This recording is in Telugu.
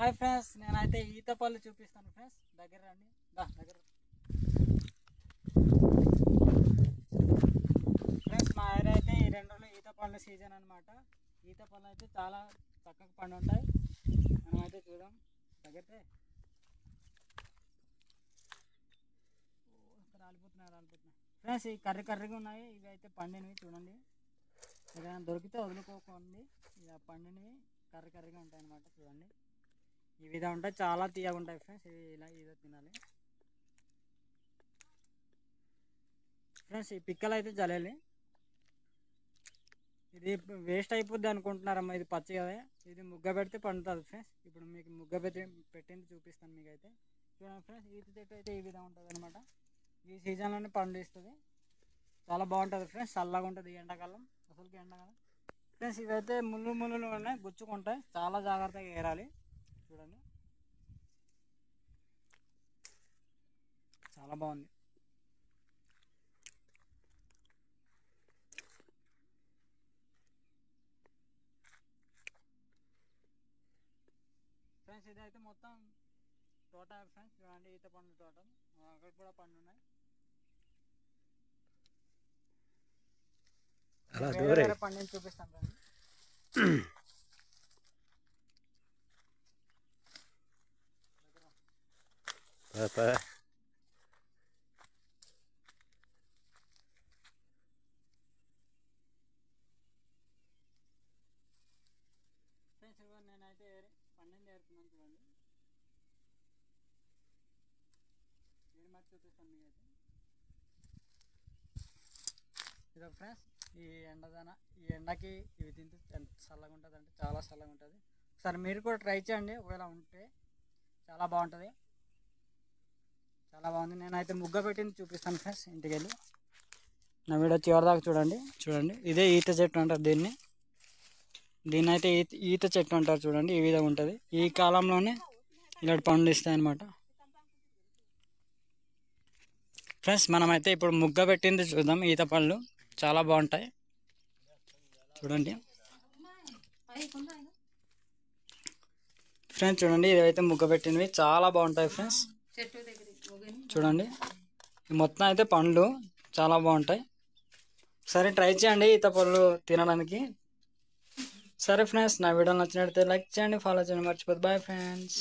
హాయ్ ఫ్రెండ్స్, నేనైతే ఈత పళ్ళు చూపిస్తాను ఫ్రెండ్స్. దగ్గర రండి, దగ్గర ఫ్రెండ్స్. మా ఏరియా అయితే ఈ 2 రోజులు ఈత పళ్ళ సీజన్ అనమాట. ఈత పళ్ళు అయితే చాలా చక్కగా పండు ఉంటాయి. మనమైతే చూద్దాం దగ్గరే. రాలిపోతున్నాయి ఫ్రెండ్స్. ఈ కర్రీగా ఉన్నాయి. ఇవి అయితే పండినవి చూడండి. ఏదైనా దొరికితే వదులుకోకండి. ఇక పండినవి కర్రీగా ఉంటాయి అన్నమాట. చూడండి, ఈ విధంగా ఉంటాయి, చాలా తీయగా ఉంటాయి ఫ్రెండ్స్. ఇవి ఇలా ఇదో తినాలి ఫ్రెండ్స్. ఈ పిక్కలు అయితే జలేలి. ఇది వేస్ట్ అయిపోద్ది అనుకుంటున్నారమ్మా, ఇది పచ్చి కదా. ఇది ముగ్గ పెడితే పండుతుంది ఫ్రెండ్స్. ఇప్పుడు మీకు ముగ్గ పెట్టింది చూపిస్తాను మీకు అయితే. చూడండి ఫ్రెండ్స్, ఈత చెట్టు అయితే ఈ విధంగా ఉంటుంది అనమాట. ఈ సీజన్లోనే పండు ఇస్తుంది. చాలా బాగుంటుంది ఫ్రెండ్స్. చల్లగా ఉంటుంది ఎండాకాలం, అసలుకి ఎండాకాలం ఫ్రెండ్స్. ఇవైతే ముళ్ళు ఉన్నాయి, గుచ్చుకుంటాయి. చాలా జాగ్రత్తగా ఏరాలి. చూడండి, చాలా బాగుంది ఫ్రెండ్స్. ఇదైతే మొత్తం తోట ఫ్రెండ్స్. చూడండి, ఈత పండ్ల తోట. అక్కడ కూడా పండు ఉన్నాయి. వేరే పండుని చూపిస్తాను ఫ్రెండ్స్. నేనైతే పండుని ఏరుతున్నాను. చూడండి, నేను మరి చూపిస్తాను మీకు అయితే. ఇదో ఫ్రెండ్స్, ఈ ఎండకి ఇవి తింటే ఎంత చల్లగా ఉంటుంది అంటే చాలా చల్లగా ఉంటుంది. ఒకసారి మీరు కూడా ట్రై చేయండి, ఒకవేళ ఉంటే. చాలా బాగుంటుంది, చాలా బాగుంది. నేనైతే ముగ్గ పెట్టింది చూపిస్తాను ఫ్రెండ్స్. ఇంటికి వెళ్ళి నా వీడియో చివరిదాకా చూడండి. ఇదే ఈత చెట్టు అంటారు దీన్ని అయితే ఈత చెట్టు అంటారు. చూడండి, ఈ విధంగా ఉంటుంది. ఈ కాలంలోనే ఇలాంటి పండ్లు ఇస్తాయి అన్నమాట ఫ్రెండ్స్. మనమైతే ఇప్పుడు ముగ్గ పెట్టింది చూద్దాం. ఈత పళ్ళు చాలా బాగుంటాయి. చూడండి ఫ్రెండ్స్, చూడండి, ఇదైతే ముగ్గ పెట్టినవి చాలా బాగుంటాయి ఫ్రెండ్స్. చూడండి, మొత్తం అయితే పండ్లు చాలా బాగుంటాయి. సరే, ట్రై చేయండి ఈత పళ్ళు తినడానికి. సరే ఫ్రెండ్స్, నా వీడియో నచ్చినట్లయితే లైక్ చేయండి, ఫాలో చేయండి మర్చిపోద్దు. Bye friends.